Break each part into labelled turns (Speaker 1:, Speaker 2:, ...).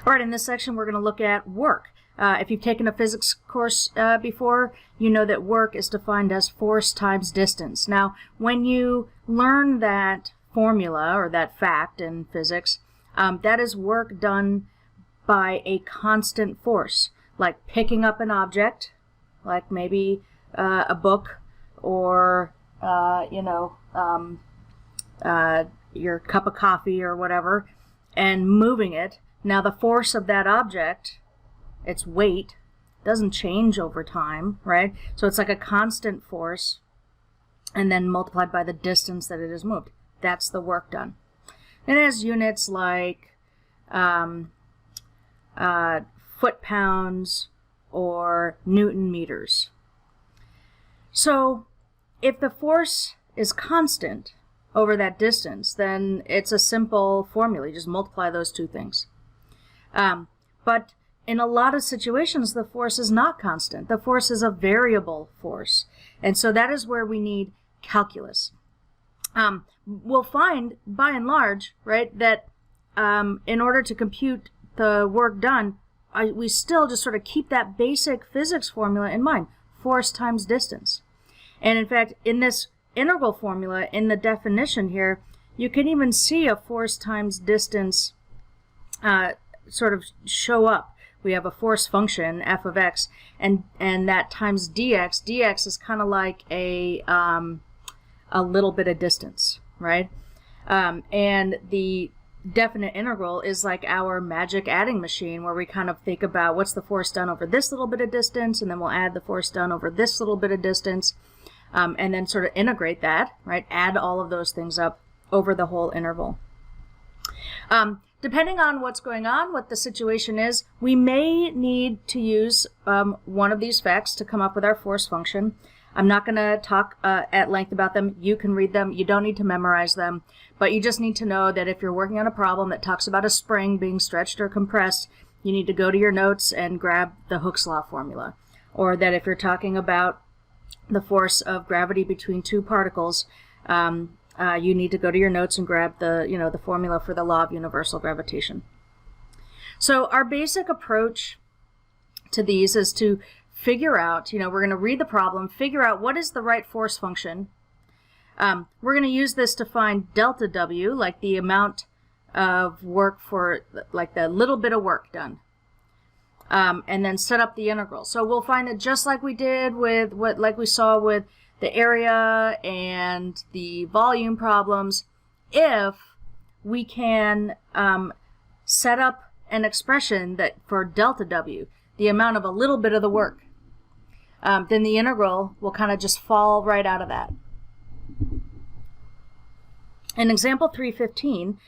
Speaker 1: All right, in this section we're going to look at work. If you've taken a physics course before, you know that work is defined as force times distance. Now, when you learn that formula or that fact in physics, that is work done by a constant force, like picking up an object, like maybe a book or your cup of coffee or whatever, and moving it. Now the force of that object, its weight, doesn't change over time, right? So it's like a constant force and then multiplied by the distance that it has moved. That's the work done. And it has units like foot-pounds or Newton meters. So if the force is constant over that distance, then it's a simple formula. You just multiply those two things. But in a lot of situations, the force is not constant. The force is a variable force. And so that is where we need calculus. We'll find, by and large, right, that in order to compute the work done, we still just sort of keep that basic physics formula in mind, force times distance. And in fact, in this integral formula, in the definition here, you can even see a force times distance sort of show up. We have a force function, f of x, and that times dx. Dx is kind of like a little bit of distance, right? And the definite integral is like our magic adding machine, where we kind of think about what's the force done over this little bit of distance, and then we'll add the force done over this little bit of distance, and then sort of integrate that, right? Add all of those things up over the whole interval. Depending on what's going on, what the situation is, we may need to use one of these facts to come up with our force function. I'm not going to talk at length about them. You can read them. You don't need to memorize them. But you just need to know that if you're working on a problem that talks about a spring being stretched or compressed, you need to go to your notes and grab the Hooke's law formula. Or that if you're talking about the force of gravity between two particles, you need to go to your notes and grab the formula for the law of universal gravitation. So our basic approach to these is to figure out, we're going to read the problem, figure out what is the right force function. We're going to use this to find delta W, like the amount of work for, like the little bit of work done. And then set up the integral. So we'll find that just like we did with like we saw with the area and the volume problems, if we can set up an expression that for delta W, the amount of a little bit of the work, then the integral will kind of just fall right out of that. In example 315,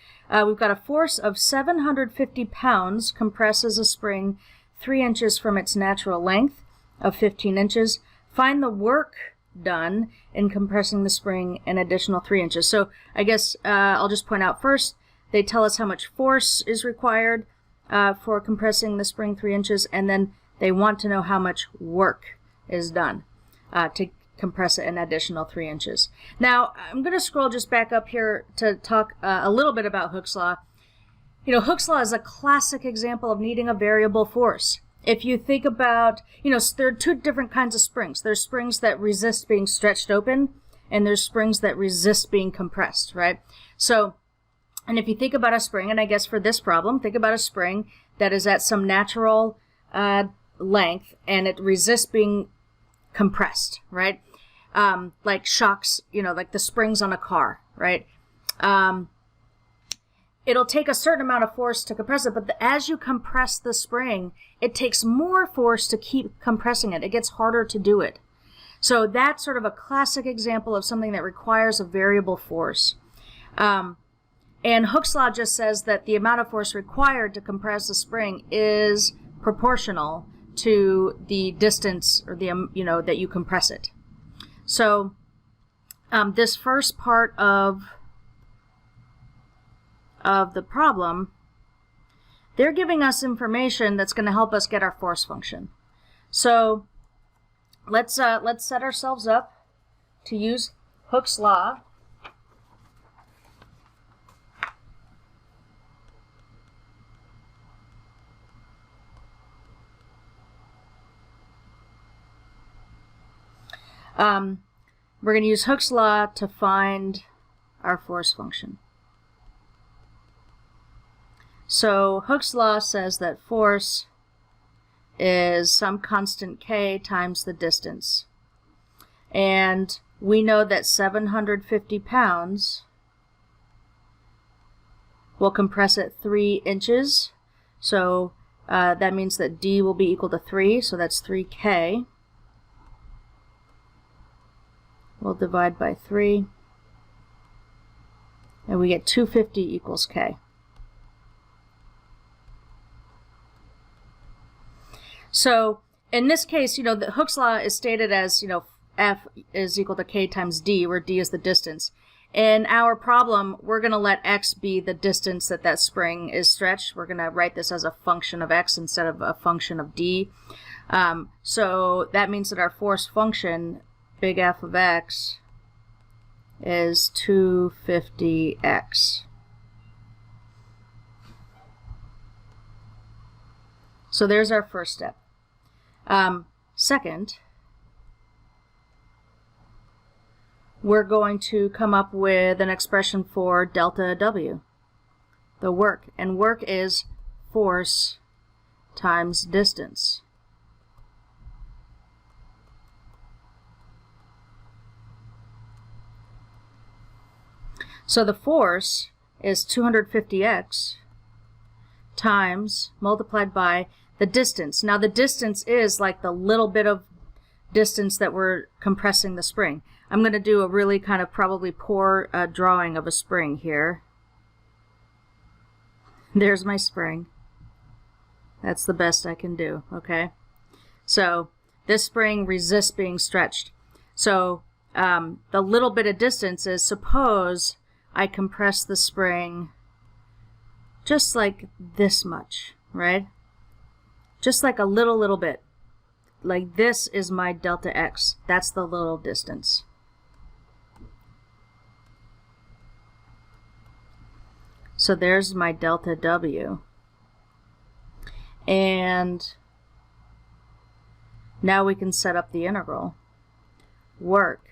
Speaker 1: we've got a force of 750 pounds compresses a spring 3 inches from its natural length of 15 inches. Find the work done in compressing the spring an additional 3 inches. So I guess I'll just point out first, they tell us how much force is required for compressing the spring 3 inches, and then they want to know how much work is done to compress it an additional 3 inches. Now, I'm going to scroll just back up here to talk a little bit about Hooke's law. Hooke's law is a classic example of needing a variable force. If you think about, there are two different kinds of springs. There's springs that resist being stretched open, and there's springs that resist being compressed, right? So, and if you think about a spring, and I guess for this problem, think about a spring that is at some natural length, and it resists being compressed, right? Like shocks, like the springs on a car, right? It'll take a certain amount of force to compress it, but as you compress the spring, it takes more force to keep compressing it. It gets harder to do it. So that's sort of a classic example of something that requires a variable force. And Hooke's law just says that the amount of force required to compress a spring is proportional to the distance, or the that you compress it. So this first part of the problem, they're giving us information that's going to help us get our force function. So let's set ourselves up to use Hooke's law. We're going to use Hooke's law to find our force function. So Hooke's law says that force is some constant k times the distance. And we know that 750 pounds will compress at 3 inches. So that means that d will be equal to 3, so that's 3k. We'll divide by 3. And we get 250 equals k. So in this case, the Hooke's law is stated as, F is equal to k times d, where d is the distance. In our problem, we're going to let x be the distance that spring is stretched. We're going to write this as a function of x instead of a function of d. So that means that our force function, big F of x, is 250x. So there's our first step. Second, we're going to come up with an expression for delta W, the work. And work is force times distance. So the force is 250x times multiplied by the distance. Now the distance is like the little bit of distance that we're compressing the spring. I'm going to do a really kind of probably poor drawing of a spring here. There's my spring. That's the best I can do, okay? So this spring resists being stretched. So the little bit of distance is, suppose I compress the spring just like this much, right? Just like a little bit. Like this is my delta x. That's the little distance. So there's my delta W. And now we can set up the integral. Work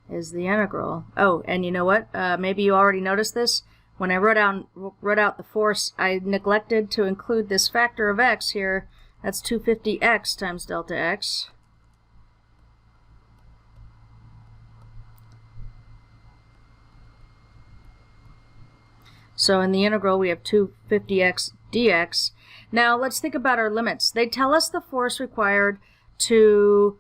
Speaker 1: is the integral. Oh, and you know what? Maybe you already noticed this. When I wrote out the force, I neglected to include this factor of x here. That's 250x times delta x. So in the integral, we have 250x dx. Now let's think about our limits. They tell us the force required to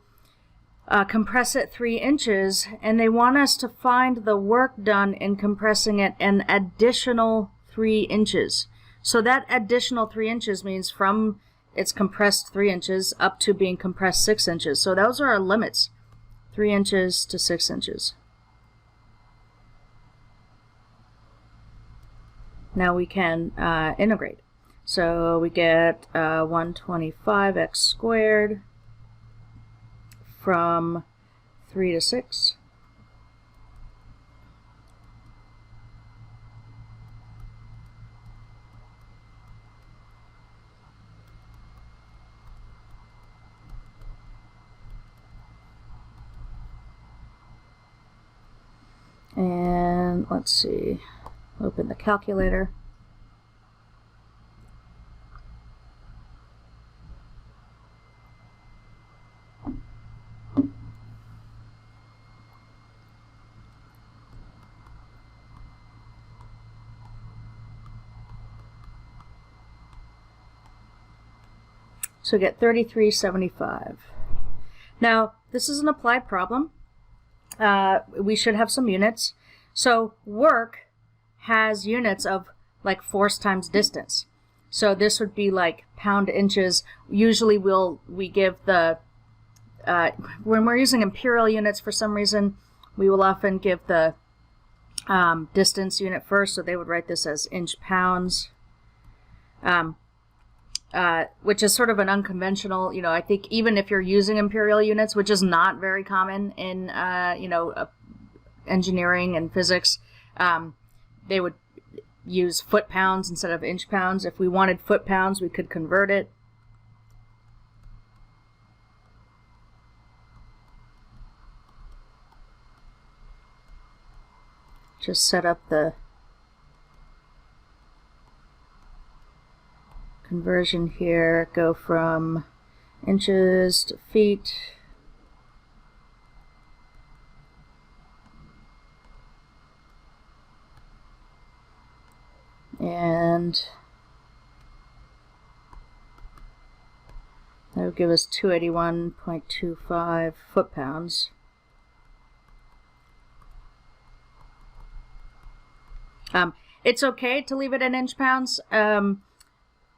Speaker 1: compress it 3 inches, and they want us to find the work done in compressing it an additional 3 inches. So that additional 3 inches means from it's compressed 3 inches up to being compressed 6 inches. So those are our limits, 3 inches to 6 inches. Now we can integrate. So we get 125x squared from 3 to 6. And let's see, open the calculator. So get 3375. Now, this is an applied problem. We should have some units. So work has units of like force times distance. So this would be like pound inches. Usually we give the, when we're using imperial units for some reason, we will often give the distance unit first. So they would write this as inch pounds. Which is sort of an unconventional, I think even if you're using imperial units, which is not very common in, engineering and physics, they would use foot pounds instead of inch pounds. If we wanted foot pounds, we could convert it. just set up the conversion here, go from inches to feet. And that would give us 281.25 foot-pounds. It's okay to leave it in inch-pounds. You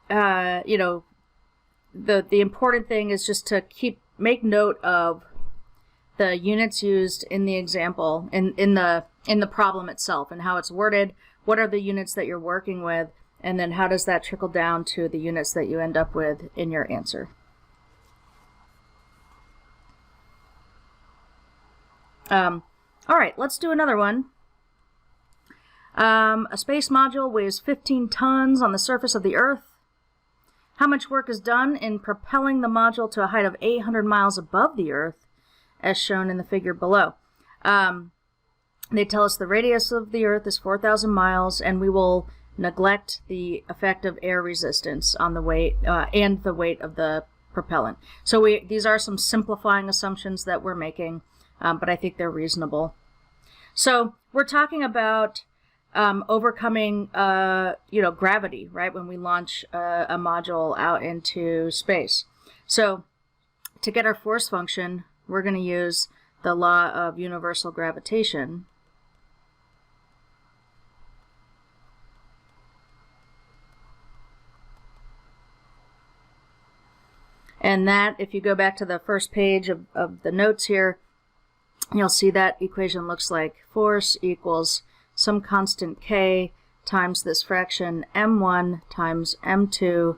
Speaker 1: know, the important thing is just to make note of the units used in the example, in the problem itself, and how it's worded. What are the units that you're working with, and then how does that trickle down to the units that you end up with in your answer. All right, let's do another one. A space module weighs 15 tons on the surface of the Earth. How much work is done in propelling the module to a height of 800 miles above the Earth, as shown in the figure below? They tell us the radius of the Earth is 4,000 miles, and we will neglect the effect of air resistance on the weight and the weight of the propellant. So these are some simplifying assumptions that we're making, but I think they're reasonable. So we're talking about overcoming, gravity, right? When we launch a module out into space. So to get our force function, we're going to use the law of universal gravitation. And that, if you go back to the first page of the notes here, you'll see that equation looks like force equals some constant k times this fraction m1 times m2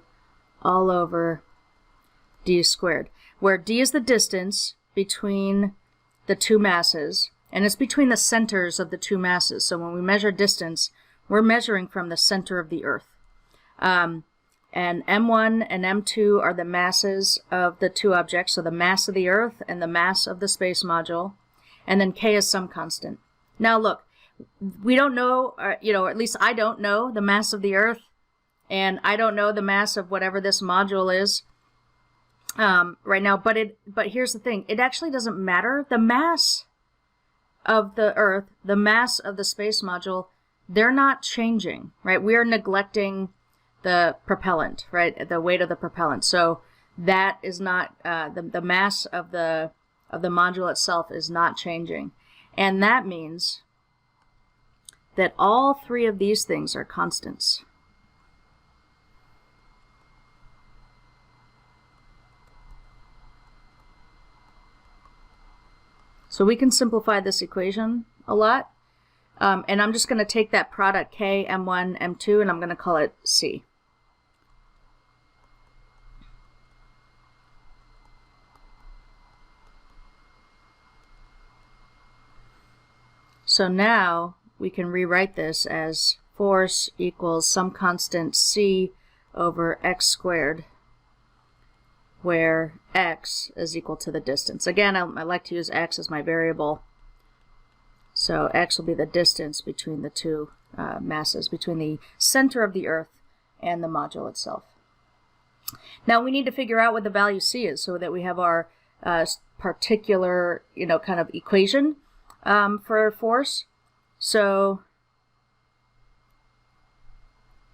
Speaker 1: all over d squared, where d is the distance between the two masses, and it's between the centers of the two masses. So when we measure distance, we're measuring from the center of the Earth. And m1 and m2 are the masses of the two objects, so the mass of the Earth and the mass of the space module, and then k is some constant. Now look, we don't know, or at least I don't know the mass of the Earth, and I don't know the mass of whatever this module is right now, but here's the thing, it actually doesn't matter. The mass of the Earth, the mass of the space module, they're not changing, right? We are neglecting the propellant, right? The weight of the propellant. So that is not, the mass of the module itself is not changing. And that means that all three of these things are constants. So we can simplify this equation a lot. And I'm just going to take that product K, M1, M2, and I'm going to call it C. So now we can rewrite this as force equals some constant c over x squared, where x is equal to the distance. Again, I like to use x as my variable. So x will be the distance between the two masses, between the center of the Earth and the module itself. Now we need to figure out what the value c is so that we have our particular, kind of equation for force. So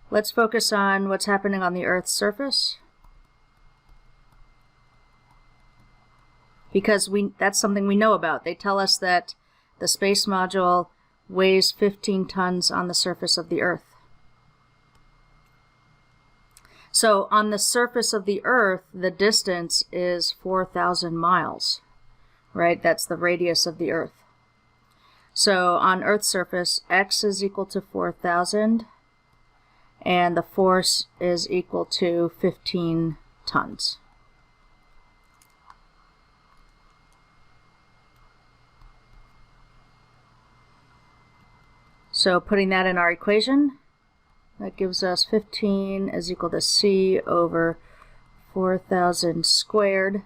Speaker 1: let's focus on what's happening on the Earth's surface, because that's something we know about. They tell us that the space module weighs 15 tons on the surface of the Earth. So on the surface of the Earth, the distance is 4,000 miles, right? That's the radius of the Earth. So on Earth's surface, x is equal to 4,000, and the force is equal to 15 tons. So putting that in our equation, that gives us 15 is equal to c over 4,000 squared.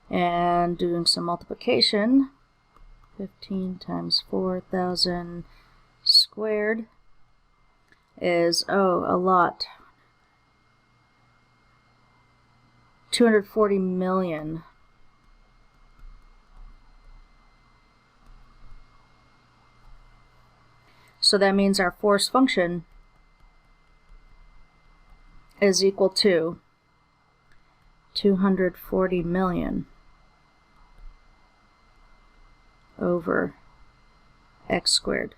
Speaker 1: And doing some multiplication, 15 times 4,000 squared is, oh, a lot. 240 million. So that means our force function is equal to 240 million over x squared.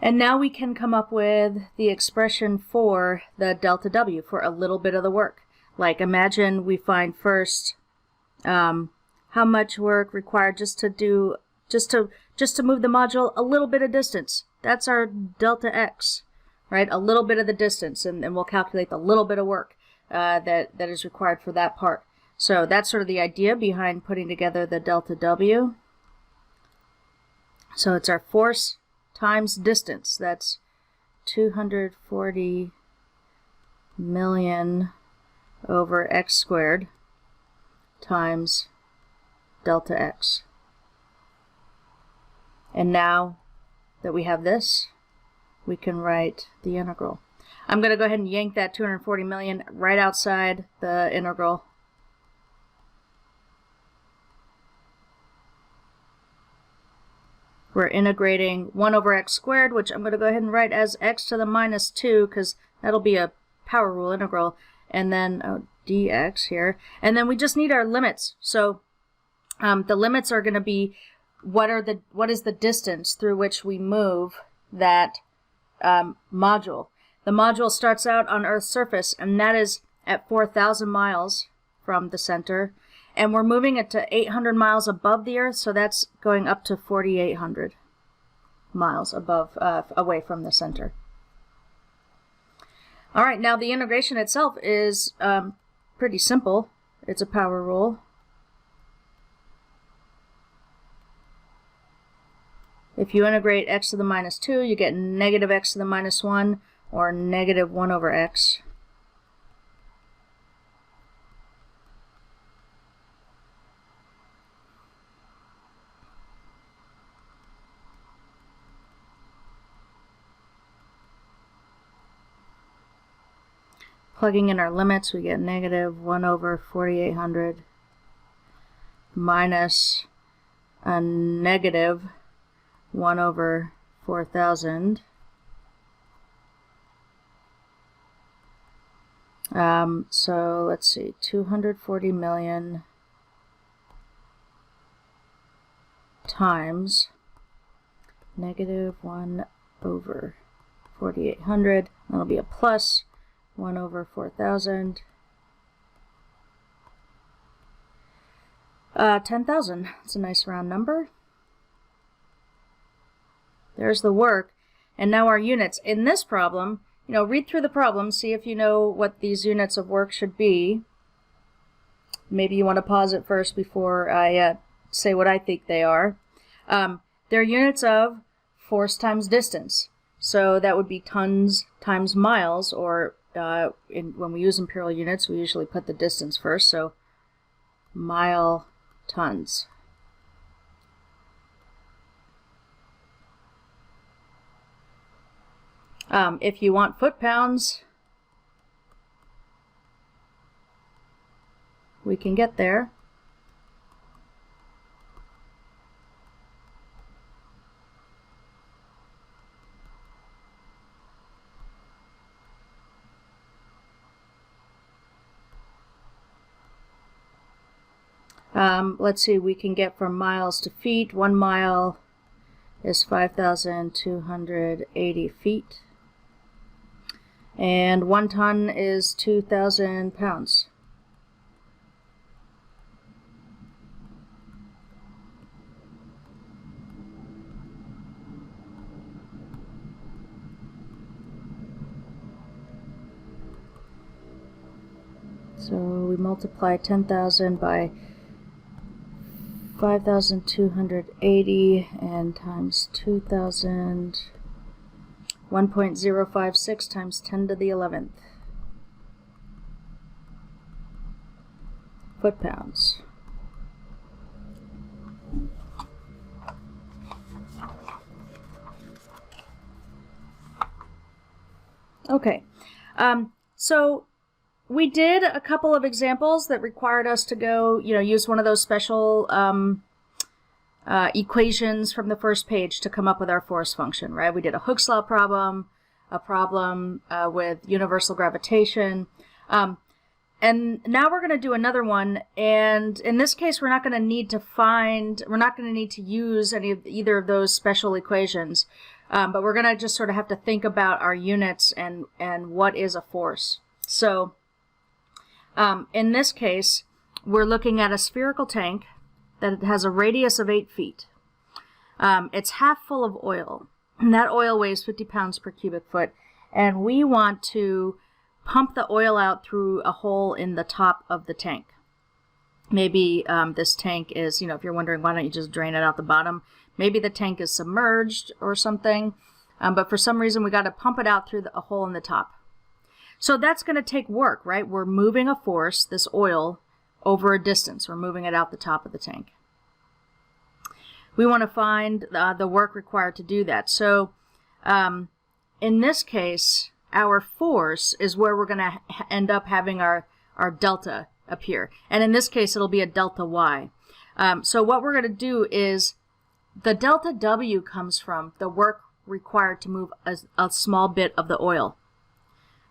Speaker 1: And now we can come up with the expression for the delta W for a little bit of the work. Like, imagine we find first how much work required just to move the module a little bit of distance. That's our delta x, right? A little bit of the distance, and we'll calculate the little bit of work that is required for that part. So that's sort of the idea behind putting together the delta W. So it's our force times distance. That's 240 million over x squared times delta x. And now that we have this, we can write the integral. I'm going to go ahead and yank that 240 million right outside the integral. We're integrating 1 over x squared, which I'm going to go ahead and write as x to the minus 2, because that'll be a power rule integral, and then dx here. And then we just need our limits. So the limits are going to be what is the distance through which we move that module. The module starts out on Earth's surface, and that is at 4,000 miles from the center. And we're moving it to 800 miles above the Earth, so that's going up to 4,800 miles above, away from the center. All right, now the integration itself is pretty simple. It's a power rule. If you integrate x to the minus 2, you get negative x to the minus 1, or negative 1 over x. Plugging in our limits, we get negative 1 over 4,800 minus a negative 1 over 4,000. So let's see, 240 million times negative 1 over 4,800. That'll be a plus 1 over 4,000. 10,000. It's a nice round number. There's the work. And now our units. In this problem, read through the problem, see if you know what these units of work should be. Maybe you want to pause it first before I say what I think they are. They're units of force times distance. So that would be tons times miles, or when we use imperial units, we usually put the distance first, so mile tons. If you want foot-pounds, we can get there. Let's see, we can get from miles to feet. 1 mile is 5,280 feet. And 1 ton is 2,000 pounds. So we multiply 10,000 by 5,280 and times 2,000, 1.056 times 10 to the 11th foot-pounds. Okay. So we did a couple of examples that required us to go, use one of those special equations from the first page to come up with our force function, right? We did a Hooke's law problem, a problem with universal gravitation, and now we're going to do another one. And in this case, we're not going to need to use either of those special equations, but we're going to just sort of have to think about our units and what is a force. So in this case, we're looking at a spherical tank that has a radius of 8 feet. It's half full of oil, and that oil weighs 50 pounds per cubic foot, and we want to pump the oil out through a hole in the top of the tank. Maybe this tank is, if you're wondering why don't you just drain it out the bottom, maybe the tank is submerged or something, but for some reason we got to pump it out through a hole in the top. So that's going to take work, right? We're moving a force, this oil, over a distance. We're moving it out the top of the tank. We want to find the work required to do that. So in this case, our force is where we're going to end up having our delta appear. And in this case, it'll be a delta Y. So what we're going to do is the delta W comes from the work required to move a small bit of the oil,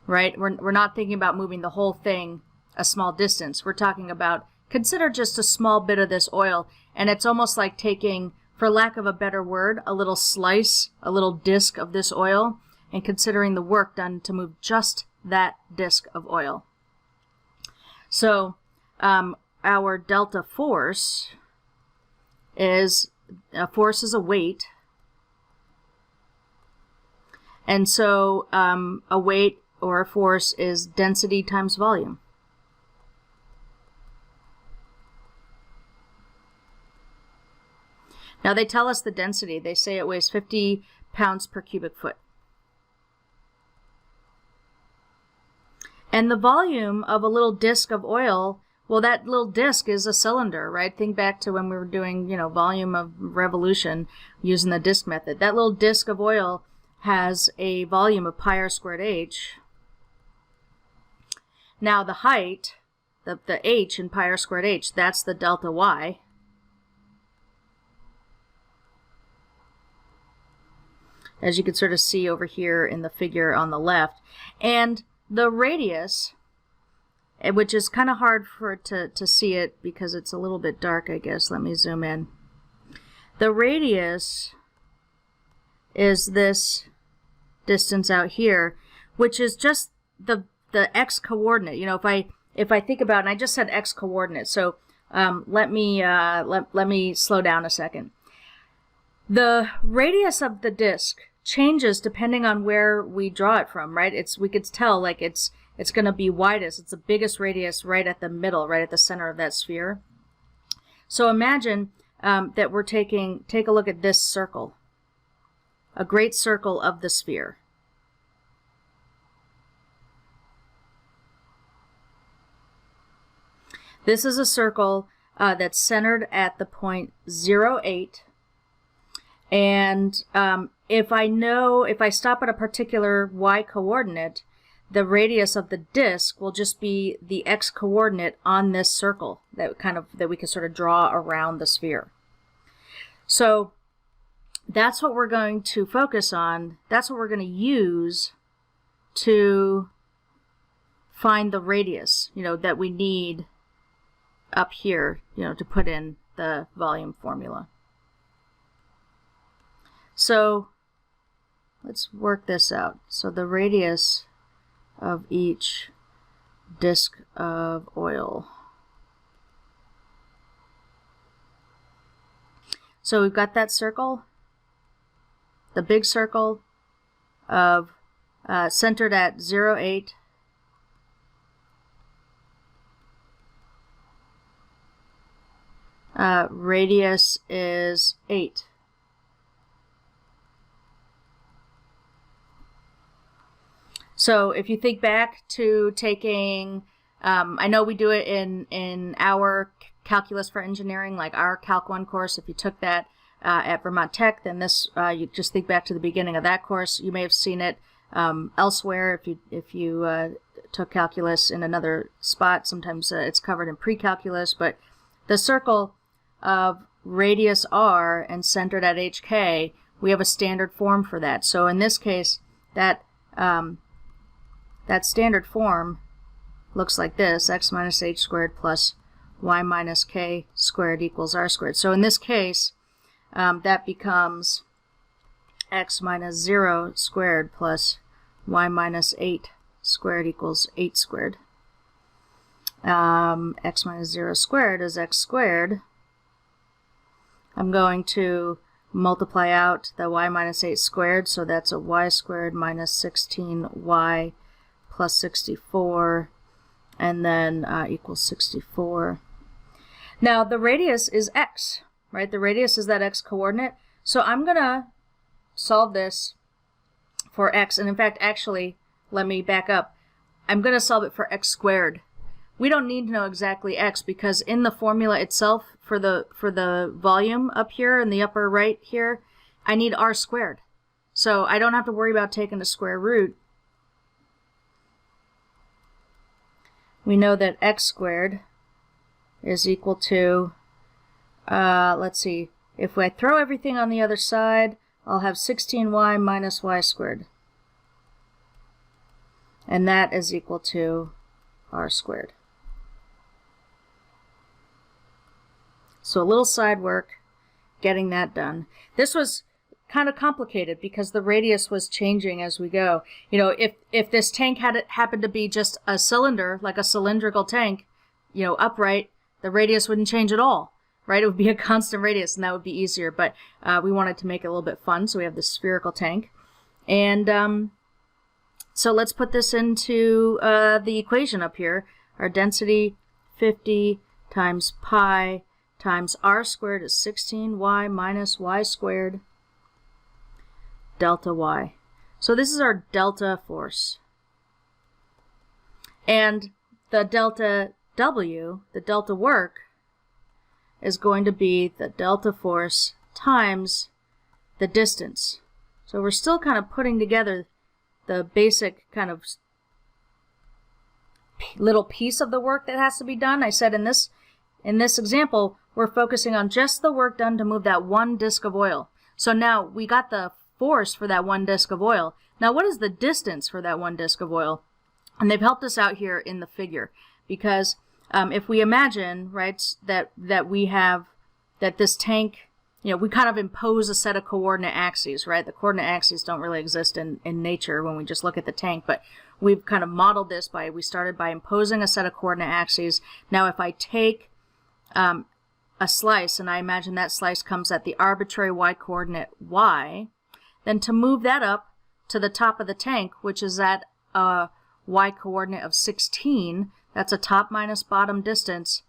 Speaker 1: right? We're not thinking about moving the whole thing a small distance. We're talking about, consider just a small bit of this oil, and it's almost like taking, for lack of a better word, a little slice, a little disc of this oil, and considering the work done to move just that disc of oil. So our delta force is, force is a weight, and so a weight or a force is density times volume. Now they tell us the density. They say it weighs 50 pounds per cubic foot. And the volume of a little disc of oil, well, that little disc is a cylinder, right? Think back to when we were doing, volume of revolution using the disc method. That little disc of oil has a volume of pi r squared h. Now the height, the h in pi r squared h, that's the delta Y. As you can sort of see over here in the figure on the left. And the radius, which is kind of hard for it to see it because it's a little bit dark, I guess. Let me zoom in. The radius is this distance out here, which is just the x coordinate. If I think about it, and I just said x coordinate, so let me slow down a second. The radius of the disk changes depending on where we draw it from, right? We could tell like it's going to be widest. It's the biggest radius right at the middle, right at the center of that sphere. So imagine that we're take a look at this circle, a great circle of the sphere. This is a circle that's centered at the point 0,8. And if I stop at a particular y coordinate, the radius of the disk will just be the x coordinate on this circle that we can sort of draw around the sphere. So that's what we're going to focus on. That's what we're going to use to find the radius, that we need up here, to put in the volume formula. So let's work this out. So the radius of each disk of oil. So we've got that circle, the big circle of centered at 0,8. Radius is 8. So if you think back to taking, I know we do it in our calculus for engineering, like our Calc 1 course. If you took that at Vermont Tech, then this, you just think back to the beginning of that course. You may have seen it elsewhere. If you took calculus in another spot, sometimes it's covered in pre-calculus, but the circle of radius r and centered at hk, we have a standard form for that. So in this case, that standard form looks like this: x minus h squared plus y minus k squared equals r squared. So in this case, that becomes x minus 0 squared plus y minus 8 squared equals 8 squared. X minus 0 squared is x squared. I'm going to multiply out the y minus 8 squared, so that's a y squared minus 16y plus 64, and then equals 64. Now the radius is x, right? The radius is that x coordinate. So I'm going to solve this for x, and in fact, actually, let me back up. I'm going to solve it for x squared. We don't need to know exactly x, because in the formula itself for the volume up here in the upper right here, I need r squared. So I don't have to worry about taking the square root. We know that x squared is equal to, let's see, if I throw everything on the other side, I'll have 16y minus y squared. And that is equal to r squared. So a little side work getting that done. This was kind of complicated because the radius was changing as we go. You know, if this tank happened to be just a cylinder, like a cylindrical tank, you know, upright, the radius wouldn't change at all, right? It would be a constant radius, and that would be easier. But we wanted to make it a little bit fun, so we have this spherical tank. And so let's put this into the equation up here. Our density 50 times pi times r squared is 16y minus y squared delta y. So this is our delta force. And the delta W, the delta work, is going to be the delta force times the distance. So we're still kind of putting together the basic kind of little piece of the work that has to be done. I said in this example, we're focusing on just the work done to move that one disc of oil. So now we got the force for that one disc of oil. Now what is the distance for that one disc of oil? And they've helped us out here in the figure, because if we imagine, right, that we have, that this tank, you know, we kind of impose a set of coordinate axes, right? The coordinate axes don't really exist in nature when we just look at the tank, but we've kind of modeled this we started by imposing a set of coordinate axes. Now if I take a slice, and I imagine that slice comes at the arbitrary y coordinate y, then to move that up to the top of the tank, which is at a y coordinate of 16, that's a top minus bottom distance,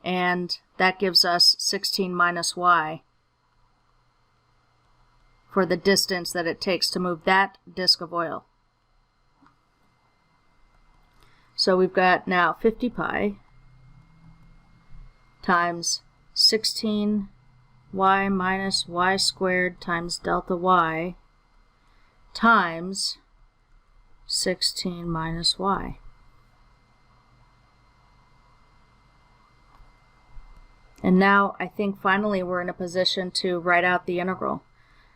Speaker 1: and that gives us 16 minus y for the distance that it takes to move that disc of oil. So we've got now 50 pi times 16y minus y squared times delta y times 16 minus y. And now I think finally we're in a position to write out the integral.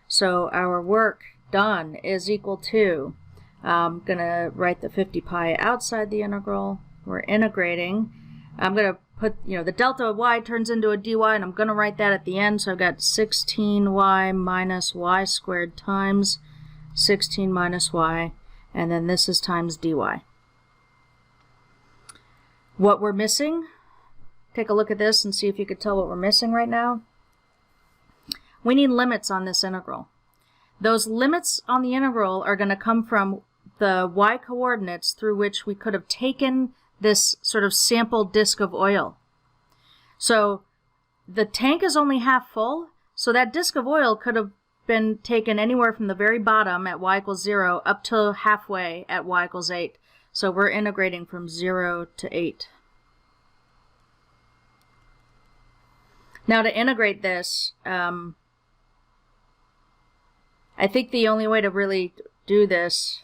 Speaker 1: So our work done is equal to, I'm going to write the 50 pi outside the integral. We're integrating. I'm going to put, you know, the delta of y turns into a dy, and I'm going to write that at the end. So I've got 16y minus y squared times 16 minus y, and then this is times dy. What we're missing, take a look at this and see if you could tell what we're missing right now. We need limits on this integral. Those limits on the integral are going to come from the y coordinates through which we could have taken this sort of sample disk of oil. So the tank is only half full, so that disk of oil could have been taken anywhere from the very bottom at y equals 0 up to halfway at y equals 8. So we're integrating from 0 to 8. Now to integrate this, I think the only way to really do this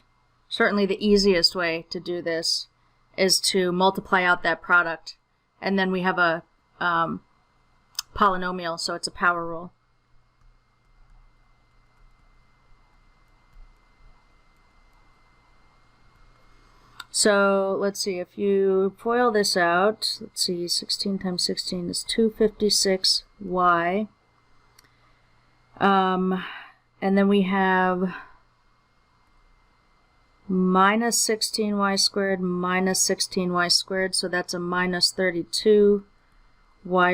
Speaker 1: certainly the easiest way to do this is to multiply out that product, and then we have a polynomial, so it's a power rule. So let's see, if you FOIL this out, let's see, 16 times 16 is 256y. And then we have minus 16y squared minus 16y squared, so that's a minus 32y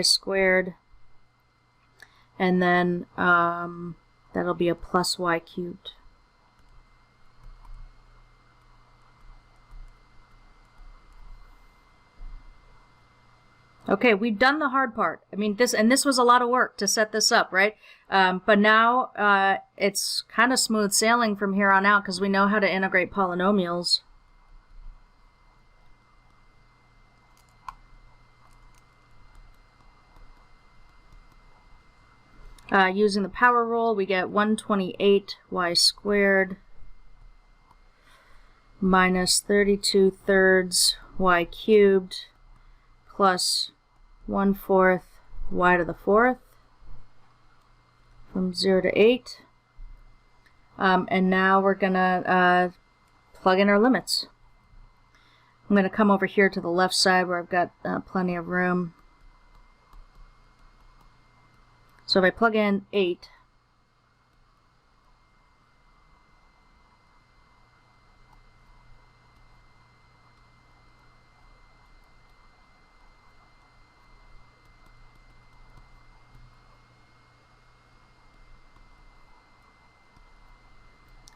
Speaker 1: squared. And then that'll be a plus y cubed. Okay, we've done the hard part. I mean, this was a lot of work to set this up, right? But now it's kind of smooth sailing from here on out because we know how to integrate polynomials. Using the power rule, we get 128y squared minus 32 thirds y cubed plus 1/4 y to the 4th from 0 to 8. And now we're going to plug in our limits. I'm going to come over here to the left side where I've got plenty of room. So if I plug in 8,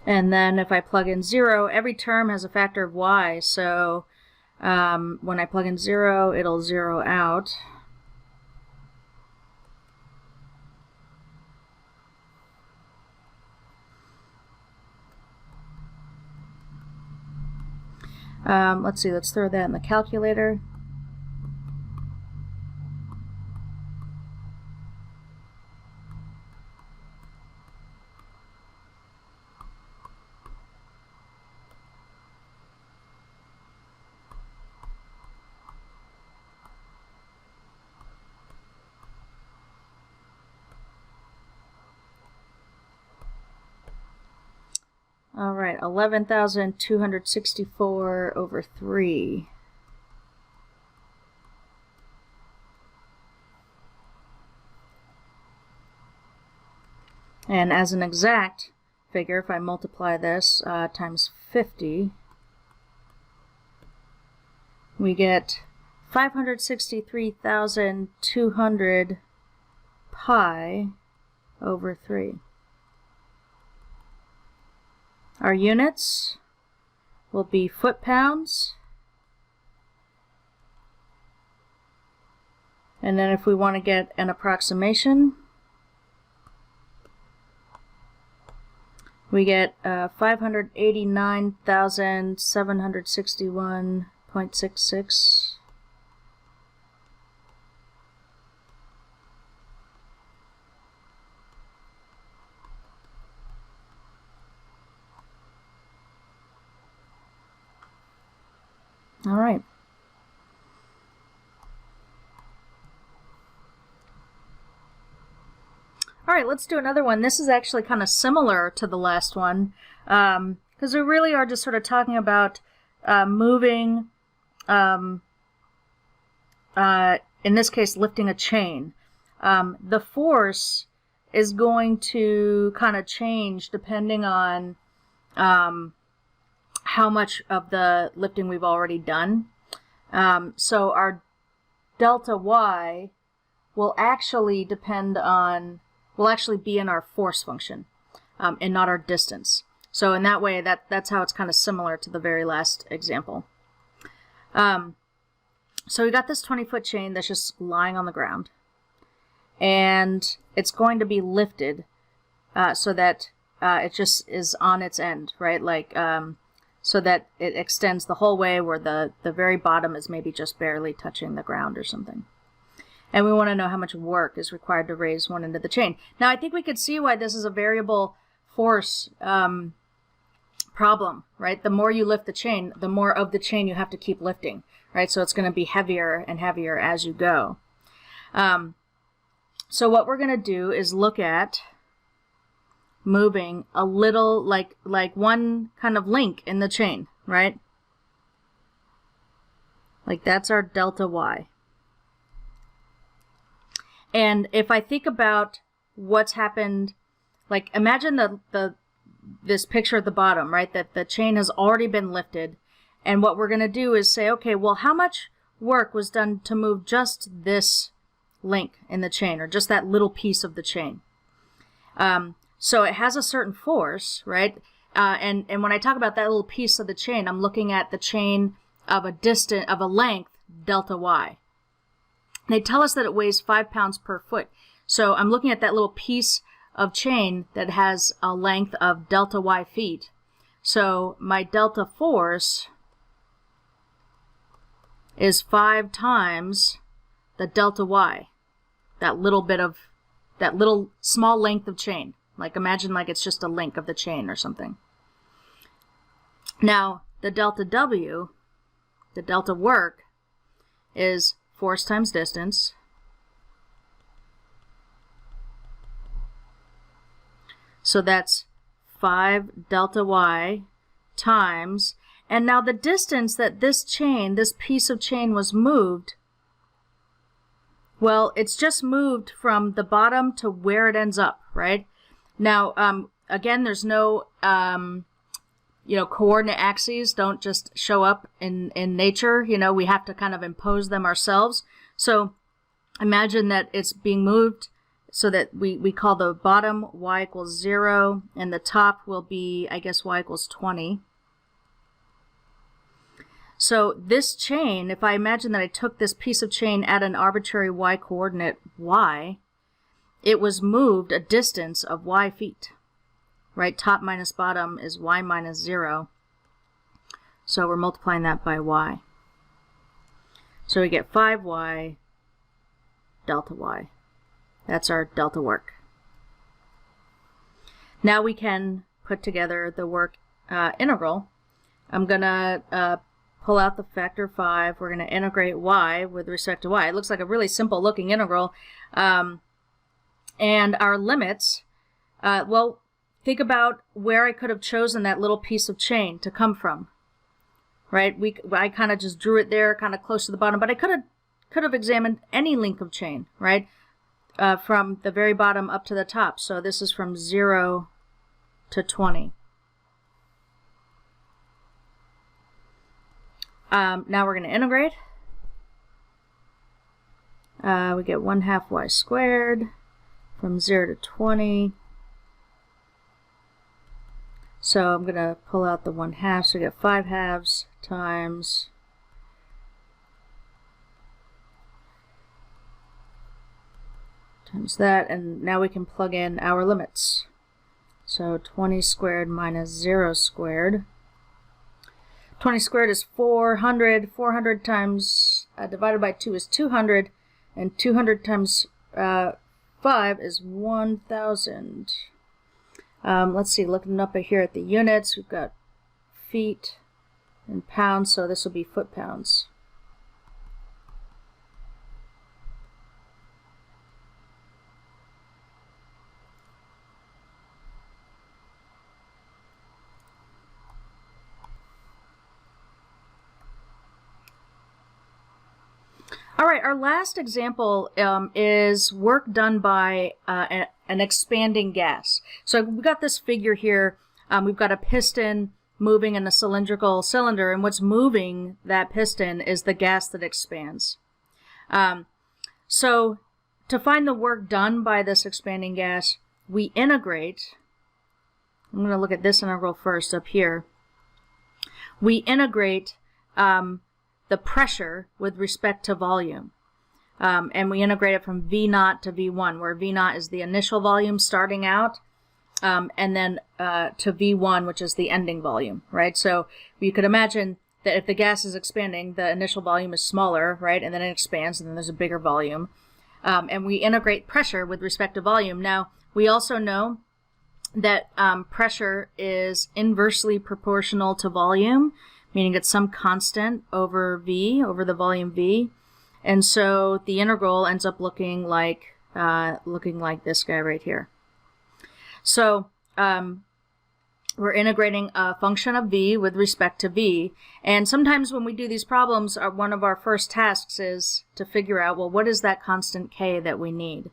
Speaker 1: and then if I plug in 0, every term has a factor of y, so when I plug in 0, it'll 0 out. Let's see, let's throw that in the calculator. All right, 11,264 over 3. And as an exact figure, if I multiply this times 50, we get 563,200 pi over 3. Our units will be foot-pounds. And then if we want to get an approximation, we get 589,761.66. All right. All right, let's do another one. This is actually kind of similar to the last one because we really are just sort of talking about moving, in this case, lifting a chain. The force is going to kind of change depending on how much of the lifting we've already done. So our delta y will actually be in our force function and not our distance. So in that way, that's how it's kind of similar to the very last example. So we got this 20-foot chain that's just lying on the ground. And it's going to be lifted so that it just is on its end, right? Like, so that it extends the whole way where the very bottom is maybe just barely touching the ground or something. And we want to know how much work is required to raise one end of the chain. Now, I think we could see why this is a variable force problem, right? The more you lift the chain, the more of the chain you have to keep lifting, right? So it's going to be heavier and heavier as you go. So what we're going to do is look at moving a little, like one kind of link in the chain, right? Like that's our delta Y. And if I think about what's happened, like imagine this picture at the bottom, right? That the chain has already been lifted. And what we're going to do is say, okay, well, how much work was done to move just this link in the chain, or just that little piece of the chain? So it has a certain force, right? And when I talk about that little piece of the chain, I'm looking at the chain of a length, delta Y. They tell us that it weighs 5 pounds per foot. So I'm looking at that little piece of chain that has a length of delta Y feet. So my delta force is 5 times the delta Y, that little small length of chain. Like imagine like it's just a link of the chain or something. Now the delta W, the delta work, is force times distance. So that's 5 delta Y times, and now the distance that this piece of chain was moved, well, it's just moved from the bottom to where it ends up, right? Now, again, there's no, coordinate axes don't just show up in nature. We have to kind of impose them ourselves. So imagine that it's being moved so that we call the bottom Y equals 0, and the top will be, I guess, Y equals 20. So this chain, if I imagine that I took this piece of chain at an arbitrary Y coordinate Y, it was moved a distance of Y feet, right? Top minus bottom is Y minus 0. So we're multiplying that by Y. So we get 5Y delta Y. That's our delta work. Now we can put together the work integral. I'm going to pull out the factor 5. We're going to integrate Y with respect to Y. It looks like a really simple looking integral. And our limits, well, think about where I could have chosen that little piece of chain to come from, right? I kind of just drew it there, kind of close to the bottom, but I could have examined any length of chain, right? From the very bottom up to the top. So this is from 0 to 20. Now we're going to integrate. We get 1/2 Y squared from 0 to 20. So I'm going to pull out the 1/2, so we get 5/2 times that, and now we can plug in our limits. So 20 squared minus 0 squared. 20 squared is 400. 400 times divided by 2 is 200, and 200 times 5 is 1,000. Let's see, looking up here at the units, we've got feet and pounds, so this will be foot-pounds. All right, our last example is work done by an expanding gas. So we've got this figure here. We've got a piston moving in a cylindrical cylinder, and what's moving that piston is the gas that expands. So to find the work done by this expanding gas, we integrate. I'm going to look at this integral first up here. We integrate the pressure with respect to volume. And we integrate it from V0 to V1, where V0 is the initial volume starting out, and then to V1, which is the ending volume, right? So you could imagine that if the gas is expanding, the initial volume is smaller, right? And then it expands, and then there's a bigger volume. And we integrate pressure with respect to volume. Now, we also know that pressure is inversely proportional to volume, meaning it's some constant over V, over the volume V. And so the integral ends up looking like this guy right here. So we're integrating a function of V with respect to V. And sometimes when we do these problems, one of our first tasks is to figure out, well, what is that constant K that we need?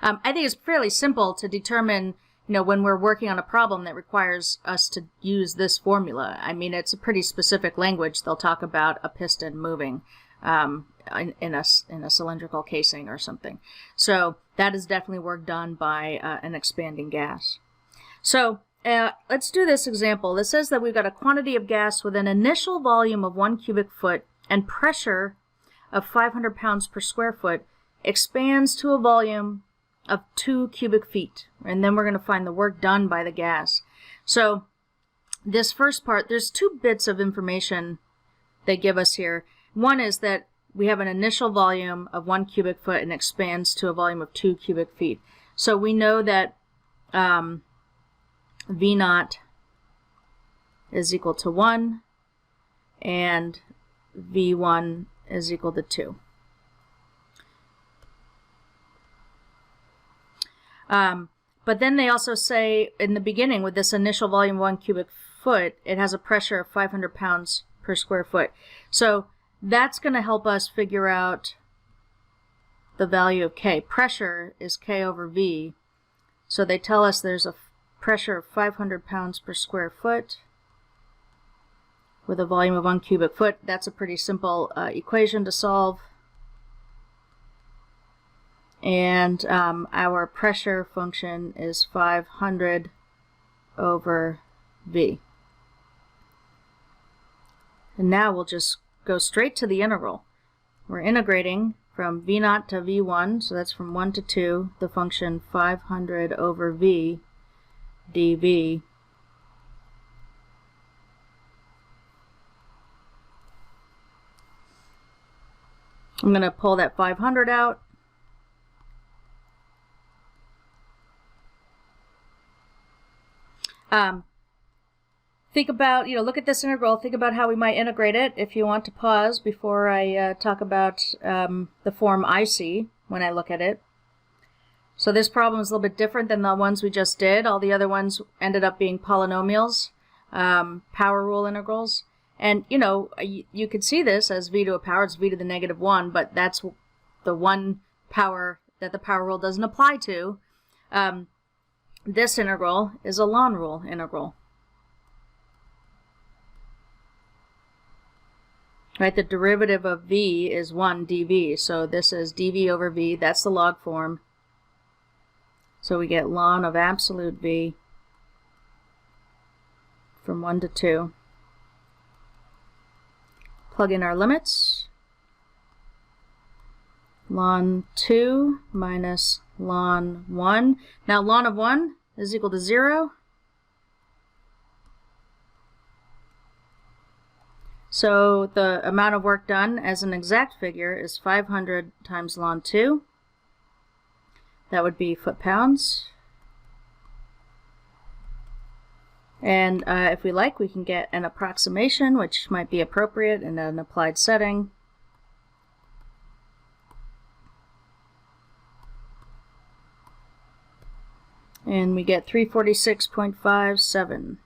Speaker 1: I think it's fairly simple to determine, when we're working on a problem that requires us to use this formula. I mean, it's a pretty specific language. They'll talk about a piston moving in a cylindrical casing or something. So that is definitely work done by an expanding gas. So let's do this example. This says that we've got a quantity of gas with an initial volume of 1 cubic foot and pressure of 500 pounds per square foot expands to a volume of 2 cubic feet. And then we're going to find the work done by the gas. So this first part, there's 2 bits of information they give us here. One is that we have an initial volume of 1 cubic foot and expands to a volume of 2 cubic feet. So we know that V naught is equal to 1 and V1 is equal to 2. But then they also say in the beginning, with this initial volume of 1 cubic foot, it has a pressure of 500 pounds per square foot. So that's going to help us figure out the value of K. Pressure is K over V. So they tell us there's a pressure of 500 pounds per square foot with a volume of 1 cubic foot. That's a pretty simple equation to solve. And our pressure function is 500 over V. And now we'll just go straight to the integral. We're integrating from V naught to V1, so that's from 1 to 2, the function 500 over V dV. I'm going to pull that 500 out. Think about, look at this integral, think about how we might integrate it. If you want to pause before I talk about the form I see when I look at it. So this problem is a little bit different than the ones we just did. All the other ones ended up being polynomials, power rule integrals. And, you could see this as v to a power, it's v to the negative 1, but that's the one power that the power rule doesn't apply to. This integral is a Lon rule integral. Right, the derivative of v is 1 dv, so this is dv over v, that's the log form. So we get ln of absolute v from 1 to 2. Plug in our limits. Ln 2 minus ln 1. Now ln of 1 is equal to 0. So the amount of work done as an exact figure is 500 times ln 2. That would be foot-pounds. And if we like, we can get an approximation, which might be appropriate in an applied setting. And we get 346.57.